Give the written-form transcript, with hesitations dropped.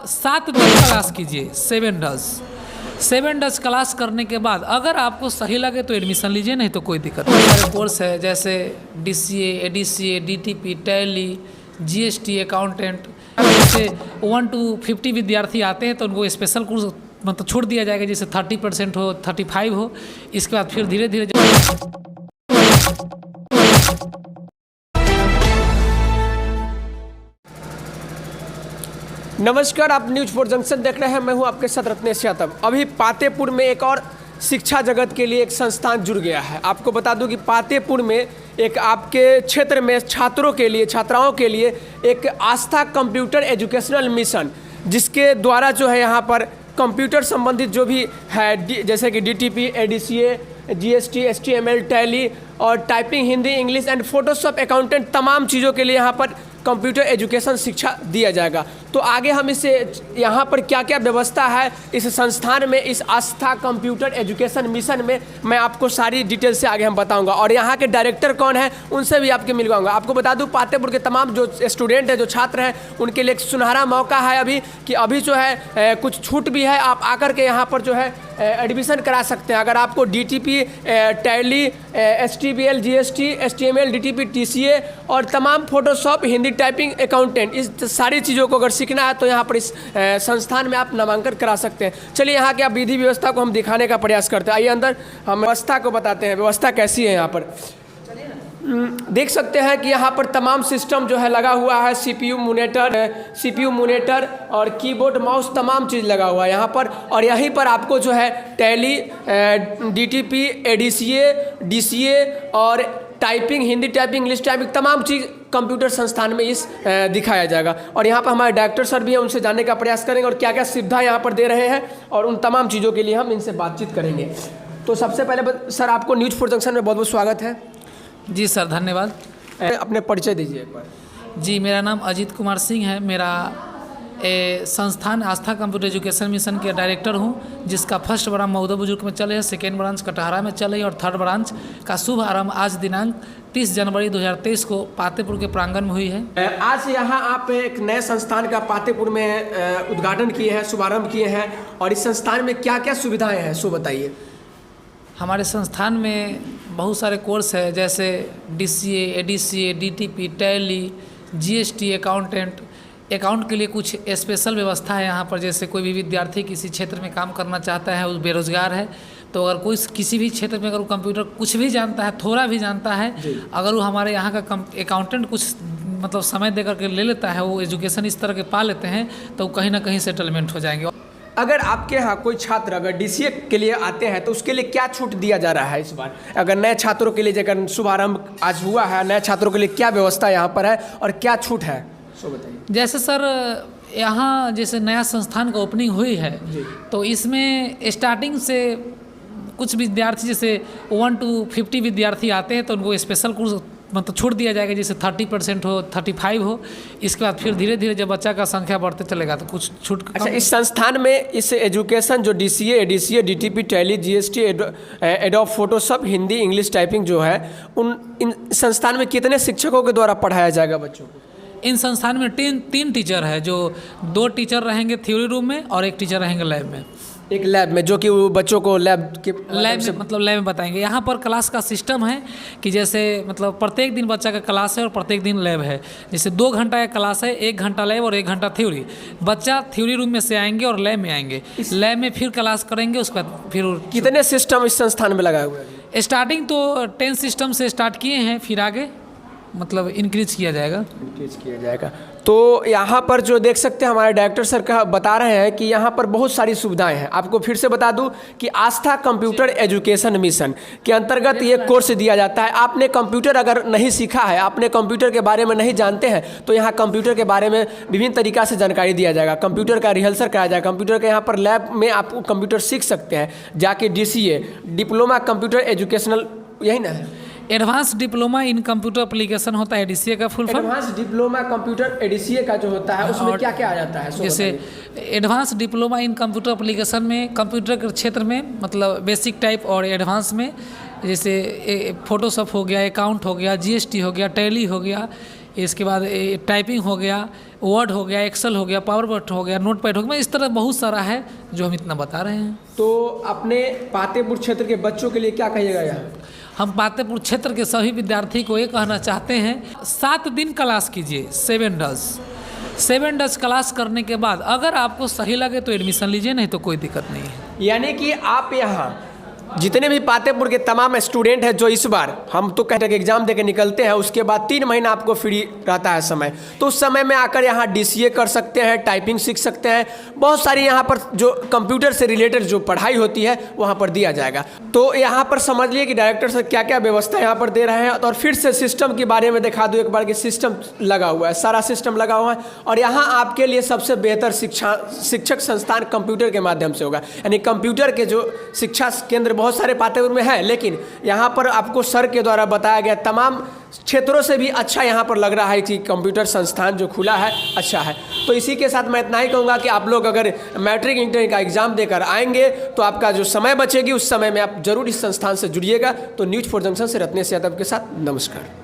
7 does class कीजिए, 7 does class करने के बाद अगर आपको सही लगे तो एडमिशन लीजिए, नहीं तो कोई दिक्कत नहीं। सारे कोर्स है जैसे DCA, ADCA, DTP, tally, GST, accountant. जैसे 1 to 50 विद्यार्थी आते हैं तो उनको स्पेशल कोर्स मतलब छूट दिया जाएगा, जैसे 30% हो, 35 हो। इसके बाद फिर धीरे धीरे नमस्कार, आप न्यूज 4 जंक्शन देख रहे हैं। मैं हूं आपके साथ रत्नेश यादव। अभी पातेपुर में एक और शिक्षा जगत के लिए एक संस्थान जुड़ गया है। आपको बता दूं कि पातेपुर में एक आपके क्षेत्र में छात्रों के लिए, छात्राओं के लिए एक आस्था कंप्यूटर एजुकेशनल मिशन, जिसके द्वारा जो है यहाँ पर कंप्यूटर संबंधित जो भी है जैसे कि DTP, ADCA, GST, HTML, Tally और typing, Hindi, English and Photoshop, accountant, तमाम चीज़ों के लिए यहाँ पर कंप्यूटर एजुकेशन शिक्षा दिया जाएगा। तो आगे हम इसे यहाँ पर क्या क्या व्यवस्था है इस संस्थान में, इस आस्था कंप्यूटर एजुकेशन मिशन में, मैं आपको सारी डिटेल से आगे हम बताऊंगा। और यहाँ के डायरेक्टर कौन है उनसे भी आपके मिलवाऊंगा। आपको बता दूं पातेपुर के तमाम जो स्टूडेंट हैं, जो छात्र हैं, उनके लिए एक सुनहरा मौका है अभी जो है कुछ छूट भी है। आप आकर के यहाँ पर जो है एडमिशन करा सकते हैं। अगर आपको DTP, tally, HTML, GST, HTML, DTP, TCA और तमाम फोटोशॉप, हिंदी, टाइपिंग, अकाउंटेंट, इस सारी चीज़ों को अगर सीखना है तो यहाँ पर इस संस्थान में आप नामांकन करा सकते हैं। चलिए यहाँ की आप विधि व्यवस्था को हम दिखाने का प्रयास करते हैं। आइए अंदर हम व्यवस्था को बताते हैं, व्यवस्था कैसी है यहाँ पर। देख सकते हैं कि यहाँ पर तमाम सिस्टम जो है लगा हुआ है। CPU मोनीटर और कीबोर्ड, माउस, तमाम चीज़ लगा हुआ है यहाँ पर। और यहीं पर आपको जो है टैली, DTP, ADCA, DCA और typing, Hindi typing, English typing, तमाम चीज़ कंप्यूटर संस्थान में इस दिखाया जाएगा। और यहाँ पर हमारे डायरेक्टर सर भी हैं, उनसे जानने का प्रयास करेंगे और क्या क्या सुविधा यहाँ पर दे रहे हैं, और उन तमाम चीज़ों के लिए हम इनसे बातचीत करेंगे। तो सबसे पहले सर, आपको न्यूज 4 जंक्शन में बहुत बहुत स्वागत है। जी सर, धन्यवाद। अपने परिचय दीजिए एक बार। जी, मेरा नाम अजीत कुमार सिंह है। मेरा संस्थान आस्था कंप्यूटर एजुकेशन मिशन के डायरेक्टर हूं, जिसका फर्स्ट ब्रांच मऊदा बुजुर्ग में चले है, सेकेंड ब्रांच कटहरा में चले है और थर्ड ब्रांच का शुभ आरंभ आज दिनांक 30 जनवरी 2023 को पातेपुर के प्रांगण में हुई है। आज यहाँ आप एक नए संस्थान का पातेपुर में उद्घाटन किए हैं, शुभारंभ किए हैं, और इस संस्थान में क्या क्या सुविधाएँ हैं सो बताइए। हमारे संस्थान में बहुत सारे कोर्स है जैसे DCA, ADCA, DTP, tally, GST, account के लिए कुछ स्पेशल व्यवस्था है यहाँ पर। जैसे कोई भी विद्यार्थी किसी क्षेत्र में काम करना चाहता है, वो बेरोजगार है, तो अगर कोई किसी भी क्षेत्र में अगर वो कंप्यूटर कुछ भी जानता है, थोड़ा भी जानता है, अगर वो हमारे यहाँ का अकाउंटेंट कुछ मतलब समय दे करके ले लेता है, वो एजुकेशन इस तरह के पा लेते हैं, तो कहीं ना कहीं सेटलमेंट हो जाएंगे। अगर आपके यहाँ कोई छात्र अगर DCA के लिए आते हैं तो उसके लिए क्या छूट दिया जा रहा है इस बार? अगर नए छात्रों के लिए, जगह शुभारंभ आज हुआ है, नए छात्रों के लिए क्या व्यवस्था यहाँ पर है और क्या छूट है सो बताइए। जैसे सर, यहाँ जैसे नया संस्थान का ओपनिंग हुई है, तो इसमें स्टार्टिंग से कुछ विद्यार्थी जैसे 1 to 50 विद्यार्थी आते हैं तो उनको स्पेशल कोर्स मतलब छूट दिया जाएगा, जैसे 30% हो, 35 हो। इसके बाद फिर धीरे धीरे जब बच्चा का संख्या बढ़ते चलेगा तो कुछ छूट। अच्छा, इस संस्थान में इस एजुकेशन जो DCA, ADCA, DTP, tally, GST, adobe Photoshop, Hindi, English typing जो है, इन संस्थान में कितने शिक्षकों के द्वारा पढ़ाया जाएगा बच्चों को? इन संस्थान में 3 टीचर है, जो 2 टीचर रहेंगे थ्योरी रूम में और 1 टीचर रहेंगे लैब में। एक लैब में, जो कि वो बच्चों को लैब में मतलब लैब में बताएंगे। यहाँ पर क्लास का सिस्टम है कि जैसे मतलब प्रत्येक दिन बच्चा का क्लास है और प्रत्येक दिन लैब है। जैसे 2 घंटा का क्लास है, 1 घंटा लैब और 1 घंटा थ्योरी। बच्चा थ्योरी रूम में से आएंगे और लैब में आएंगे, लैब में फिर क्लास करेंगे। उसके बाद फिर कितने सिस्टम इस संस्थान में लगाए हुए हैं? स्टार्टिंग तो 10 सिस्टम से स्टार्ट किए हैं, फिर आगे मतलब इंक्रीज किया जाएगा। तो यहाँ पर जो देख सकते हैं हमारे डायरेक्टर सर का बता रहे हैं कि यहाँ पर बहुत सारी सुविधाएं हैं। आपको फिर से बता दूं कि आस्था कंप्यूटर एजुकेशन मिशन के अंतर्गत ये कोर्स दिया जाता है। आपने कंप्यूटर अगर नहीं सीखा है, आपने कंप्यूटर के बारे में नहीं जानते हैं, तो यहाँ कंप्यूटर के बारे में विभिन्न तरीक़ा से जानकारी दिया जाएगा। कंप्यूटर का रिहर्सल कराया जाएगा। कंप्यूटर के यहाँ पर लैब में आप कंप्यूटर सीख सकते हैं जाके। DCA, डिप्लोमा कंप्यूटर एजुकेशनल, यही ना है? Advance diploma in computer application होता है DCA का full form. Advance diploma computer ADCA का जो होता है, उसमें क्या क्या आ जाता है? जैसे advance diploma in computer application में कंप्यूटर के क्षेत्र में मतलब बेसिक टाइप और एडवांस में जैसे फोटोशॉप हो गया, अकाउंट हो गया, GST हो गया, टैली हो गया, इसके बाद टाइपिंग हो गया, वर्ड हो गया, एक्सेल हो गया, पावर पॉइंट हो गया, नोट पैड हो गया, इस तरह बहुत सारा है जो हम इतना बता रहे हैं। तो अपने पातेपुर क्षेत्र के बच्चों के लिए क्या कहिएगा यहाँ? हम पातेपुर क्षेत्र के सभी विद्यार्थी को ये कहना चाहते हैं, 7 दिन क्लास कीजिए, 7 डेज क्लास करने के बाद अगर आपको सही लगे तो एडमिशन लीजिए, नहीं तो कोई दिक्कत नहीं है। यानी कि आप यहाँ जितने भी पातेपुर के तमाम स्टूडेंट हैं जो इस बार हम तो कहते हैं कि एग्जाम देके निकलते हैं, उसके बाद 3 महीना आपको फ्री रहता है समय, तो उस समय में आकर यहाँ DCA कर सकते हैं, टाइपिंग सीख सकते हैं, बहुत सारी यहाँ पर जो कंप्यूटर से रिलेटेड जो पढ़ाई होती है वहाँ पर दिया जाएगा। तो यहाँ पर समझ लिए कि डायरेक्टर सर क्या क्या व्यवस्था यहाँ पर दे रहे हैं। और फिर से सिस्टम के बारे में दिखा दूँ एक बार कि सिस्टम लगा हुआ है, सारा सिस्टम लगा हुआ है, और यहाँ आपके लिए सबसे बेहतर शिक्षक संस्थान कंप्यूटर के माध्यम से होगा। यानी कंप्यूटर के जो शिक्षा केंद्र बहुत सारे पातेपुर में है, लेकिन यहाँ पर आपको सर के द्वारा बताया गया तमाम क्षेत्रों से भी अच्छा यहाँ पर लग रहा है कि कंप्यूटर संस्थान जो खुला है अच्छा है। तो इसी के साथ मैं इतना ही कहूँगा कि आप लोग अगर मैट्रिक इंटर का एग्जाम देकर आएंगे तो आपका जो समय बचेगी उस समय में आप जरूर इस संस्थान से जुड़िएगा। तो न्यूज़ फॉर जंक्शन से रत्नेश यादव के साथ नमस्कार।